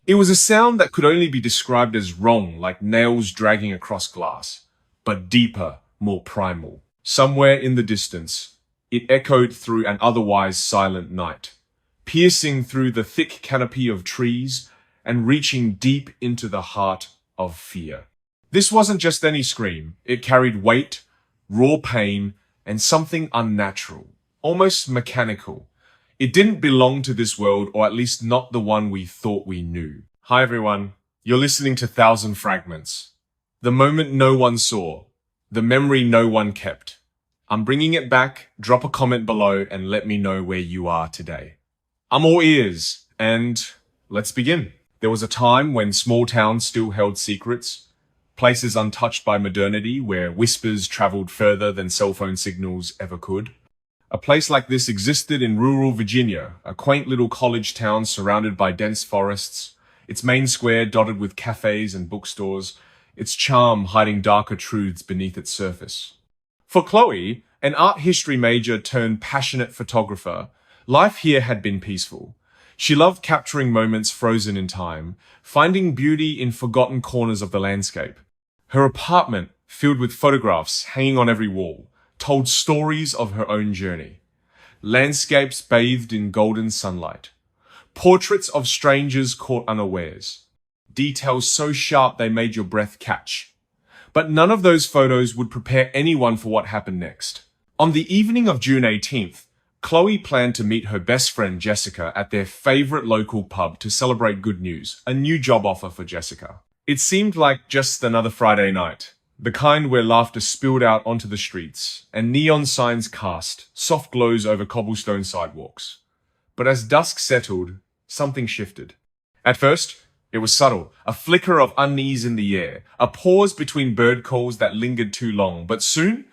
It was a sound that could only be described as wrong, like nails dragging across glass, but deeper, more primal. Somewhere in the distance, it echoed through an otherwise silent night, piercing through the thick canopy of trees and reaching deep into the heart of fear. This wasn't just any scream. It carried weight, raw pain, and something unnatural, almost mechanical. It didn't belong to this world, or at least not the one we thought we knew. Hi everyone, you're listening to Thousand Fragments. The moment no one saw, the memory no one kept. I'm bringing it back. Drop a comment below and let me know where you are today. I'm all ears, and let's begin. There was a time when small towns still held secrets, places untouched by modernity where whispers traveled further than cell phone signals ever could. A place like this existed in rural Virginia, a quaint little college town surrounded by dense forests, its main square dotted with cafes and bookstores, its charm hiding darker truths beneath its surface. For Chloe, an art history major turned passionate photographer, life here had been peaceful. She loved capturing moments frozen in time, finding beauty in forgotten corners of the landscape. Her apartment, filled with photographs hanging on every wall, told stories of her own journey. Landscapes bathed in golden sunlight. Portraits of strangers caught unawares. Details so sharp they made your breath catch. But none of those photos would prepare anyone for what happened next. On the evening of June 18th, Chloe planned to meet her best friend Jessica at their favorite local pub to celebrate good news, a new job offer for Jessica. It seemed like just another Friday night. The kind where laughter spilled out onto the streets, and neon signs cast soft glows over cobblestone sidewalks. But as dusk settled, something shifted. At first, it was subtle, a flicker of unease in the air, a pause between bird calls that lingered too long, but soon,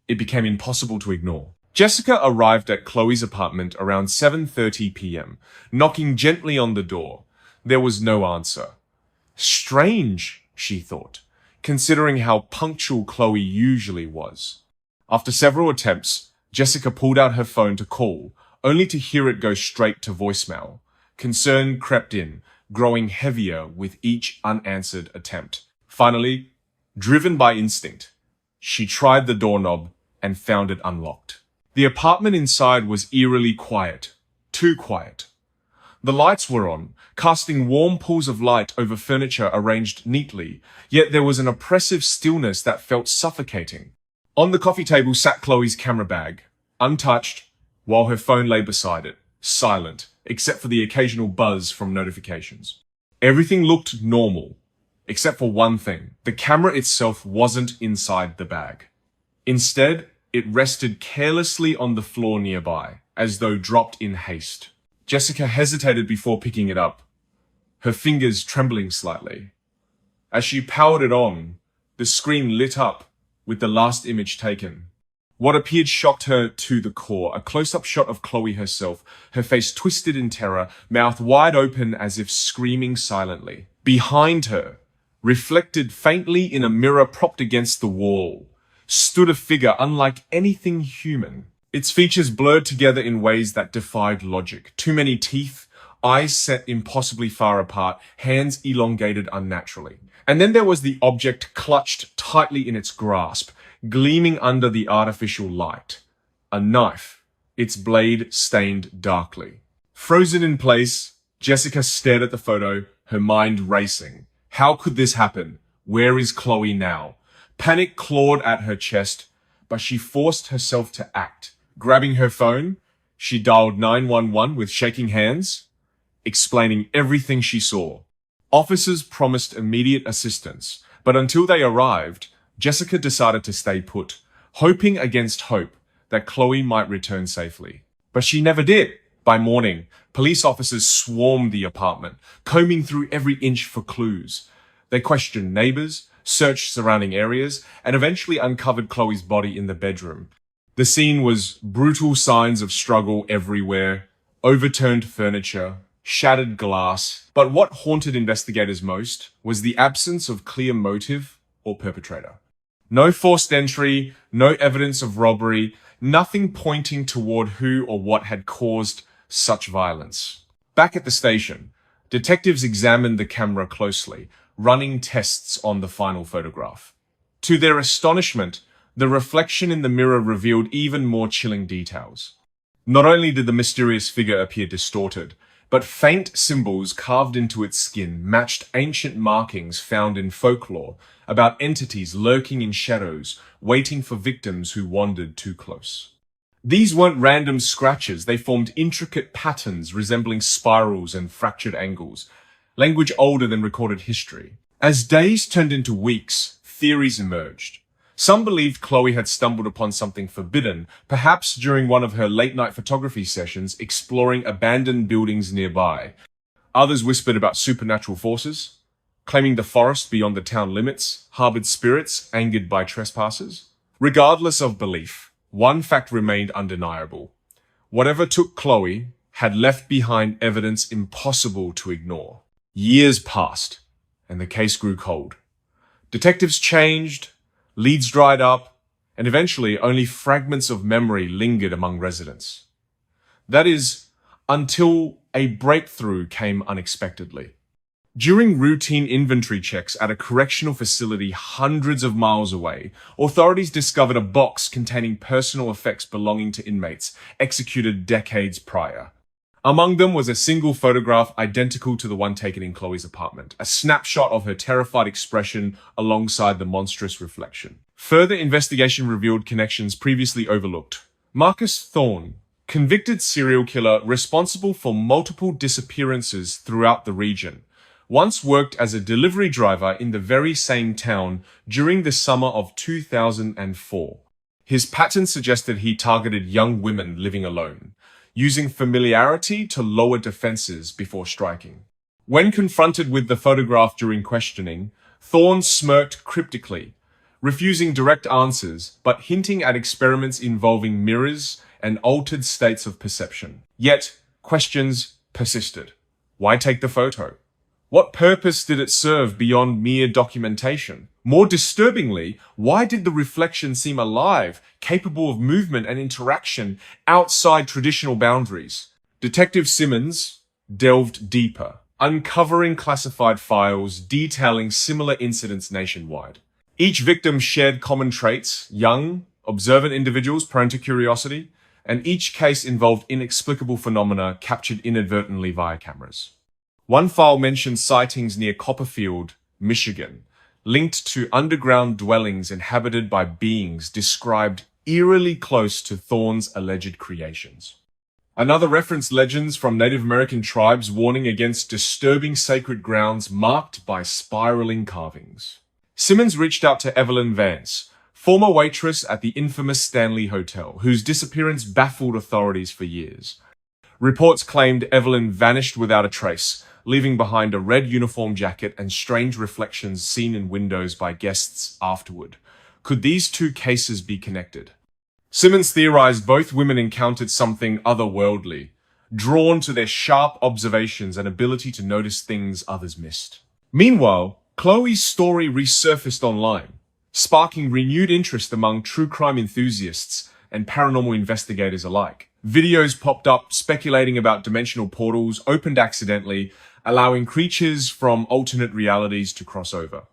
it became impossible to ignore. Jessica arrived at Chloe's apartment around 7:30 p.m., knocking gently on the door. There was no answer. Strange, she thought, considering how punctual Chloe usually was. After several attempts, Jessica pulled out her phone to call, only to hear it go straight to voicemail. Concern crept in, growing heavier with each unanswered attempt. Finally, driven by instinct, she tried the doorknob and found it unlocked. The apartment inside was eerily quiet, too quiet. The lights were on, casting warm pools of light over furniture arranged neatly, yet there was an oppressive stillness that felt suffocating. On the coffee table sat Chloe's camera bag, untouched, while her phone lay beside it, silent, except for the occasional buzz from notifications. Everything looked normal, except for one thing. The camera itself wasn't inside the bag. Instead, it rested carelessly on the floor nearby, as though dropped in haste. Jessica hesitated before picking it up, her fingers trembling slightly. As she powered it on, the screen lit up with the last image taken. What appeared shocked her to the core, a close-up shot of Chloe herself, her face twisted in terror, mouth wide open as if screaming silently. Behind her, reflected faintly in a mirror propped against the wall, stood a figure unlike anything human. Its features blurred together in ways that defied logic. Too many teeth, eyes set impossibly far apart, hands elongated unnaturally. And then there was the object clutched tightly in its grasp, gleaming under the artificial light. A knife, its blade stained darkly. Frozen in place, Jessica stared at the photo, her mind racing. How could this happen? Where is Chloe now? Panic clawed at her chest, but she forced herself to act. Grabbing her phone, she dialed 911 with shaking hands, explaining everything she saw. Officers promised immediate assistance, but until they arrived, Jessica decided to stay put, hoping against hope that Chloe might return safely. But she never did. By morning, police officers swarmed the apartment, combing through every inch for clues. They questioned neighbors, searched surrounding areas, and eventually uncovered Chloe's body in the bedroom. The scene was brutal, signs of struggle everywhere, overturned furniture, shattered glass. But what haunted investigators most was the absence of clear motive or perpetrator. No forced entry, no evidence of robbery, nothing pointing toward who or what had caused such violence. Back at the station, Detectives examined the camera closely, running tests on the final photograph. To their astonishment, the reflection in the mirror revealed even more chilling details. Not only did the mysterious figure appear distorted, but faint symbols carved into its skin matched ancient markings found in folklore about entities lurking in shadows, waiting for victims who wandered too close. These weren't random scratches, they formed intricate patterns resembling spirals and fractured angles, language older than recorded history. As days turned into weeks, theories emerged. Some believed Chloe had stumbled upon something forbidden, perhaps during one of her late-night photography sessions exploring abandoned buildings nearby. Others whispered about supernatural forces, claiming the forest beyond the town limits harbored spirits angered by trespassers. Regardless of belief, one fact remained undeniable. Whatever took Chloe had left behind evidence impossible to ignore. Years passed, and the case grew cold. Detectives changed, leads dried up, and eventually only fragments of memory lingered among residents. That is, until a breakthrough came unexpectedly. During routine inventory checks at a correctional facility hundreds of miles away, authorities discovered a box containing personal effects belonging to inmates executed decades prior. Among them was a single photograph identical to the one taken in Chloe's apartment, a snapshot of her terrified expression alongside the monstrous reflection. Further investigation revealed connections previously overlooked. Marcus Thorne, convicted serial killer responsible for multiple disappearances throughout the region, once worked as a delivery driver in the very same town during the summer of 2004. His pattern suggested he targeted young women living alone, using familiarity to lower defenses before striking. When confronted with the photograph during questioning, Thorne smirked cryptically, refusing direct answers but hinting at experiments involving mirrors and altered states of perception. Yet, questions persisted. Why take the photo? What purpose did it serve beyond mere documentation? More disturbingly, why did the reflection seem alive, capable of movement and interaction outside traditional boundaries? Detective Simmons delved deeper, uncovering classified files detailing similar incidents nationwide. Each victim shared common traits: young, observant individuals prone to curiosity, and each case involved inexplicable phenomena captured inadvertently via cameras. One file mentioned sightings near Copperfield, Michigan, linked to underground dwellings inhabited by beings described eerily close to Thorne's alleged creations. Another referenced legends from Native American tribes warning against disturbing sacred grounds marked by spiraling carvings. Simmons reached out to Evelyn Vance, former waitress at the infamous Stanley Hotel, whose disappearance baffled authorities for years. Reports claimed Evelyn vanished without a trace, leaving behind a red uniform jacket and strange reflections seen in windows by guests afterward. Could these two cases be connected? Simmons theorized both women encountered something otherworldly, drawn to their sharp observations and ability to notice things others missed. Meanwhile, Chloe's story resurfaced online, sparking renewed interest among true crime enthusiasts and paranormal investigators alike. Videos popped up speculating about dimensional portals opened accidentally, allowing creatures from alternate realities to cross over.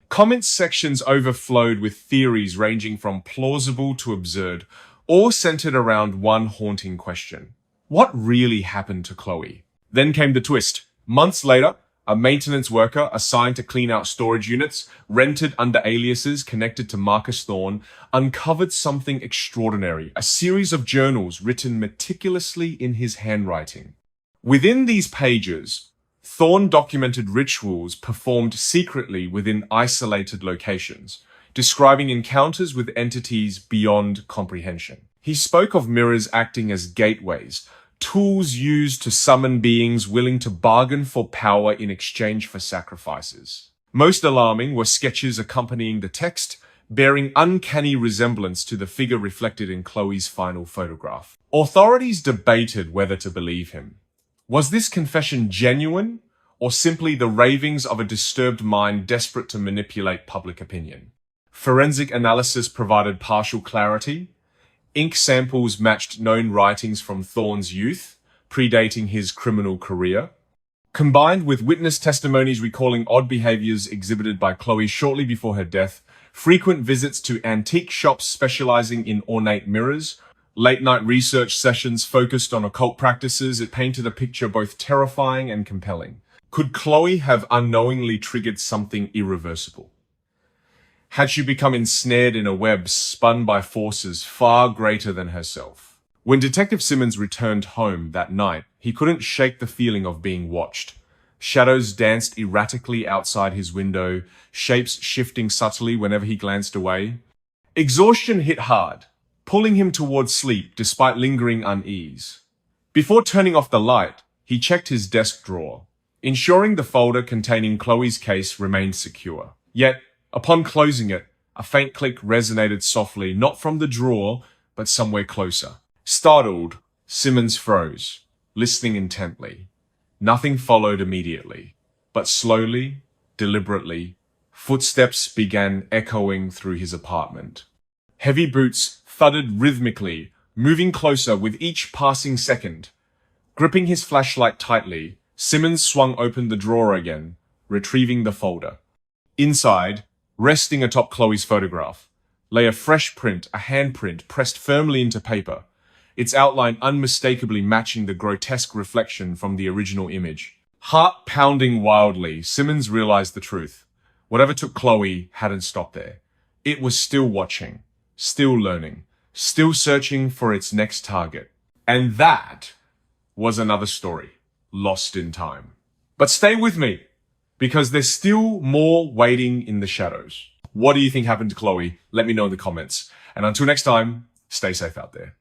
Comment sections overflowed with theories ranging from plausible to absurd, all centered around one haunting question. What really happened to Chloe? Then came the twist. Months later, a maintenance worker assigned to clean out storage units, rented under aliases connected to Marcus Thorne, uncovered something extraordinary, a series of journals written meticulously in his handwriting. Within these pages, Thorne documented rituals performed secretly within isolated locations, describing encounters with entities beyond comprehension. He spoke of mirrors acting as gateways, tools used to summon beings willing to bargain for power in exchange for sacrifices. Most alarming were sketches accompanying the text, bearing uncanny resemblance to the figure reflected in Chloe's final photograph. Authorities debated whether to believe him. Was this confession genuine, or simply the ravings of a disturbed mind desperate to manipulate public opinion? Forensic analysis provided partial clarity. Ink samples matched known writings from Thorne's youth, predating his criminal career. Combined with witness testimonies recalling odd behaviors exhibited by Chloe shortly before her death, frequent visits to antique shops specializing in ornate mirrors, late-night research sessions focused on occult practices, it painted a picture both terrifying and compelling. Could Chloe have unknowingly triggered something irreversible? Had she become ensnared in a web spun by forces far greater than herself? When Detective Simmons returned home that night, he couldn't shake the feeling of being watched. Shadows danced erratically outside his window, shapes shifting subtly whenever he glanced away. Exhaustion hit hard, pulling him towards sleep despite lingering unease. Before turning off the light, he checked his desk drawer, ensuring the folder containing Chloe's case remained secure. Yet, upon closing it, a faint click resonated softly, not from the drawer, but somewhere closer. Startled, Simmons froze, listening intently. Nothing followed immediately, but slowly, deliberately, footsteps began echoing through his apartment. Heavy boots thudded rhythmically, moving closer with each passing second. Gripping his flashlight tightly, Simmons swung open the drawer again, retrieving the folder. Inside, resting atop Chloe's photograph, lay a fresh print, a handprint pressed firmly into paper, its outline unmistakably matching the grotesque reflection from the original image. Heart pounding wildly, Simmons realized the truth. Whatever took Chloe hadn't stopped there. It was still watching, still learning, still searching for its next target. And that was another story, lost in time. But stay with me, because there's still more waiting in the shadows. What do you think happened to Chloe? Let me know in the comments. And until next time, stay safe out there.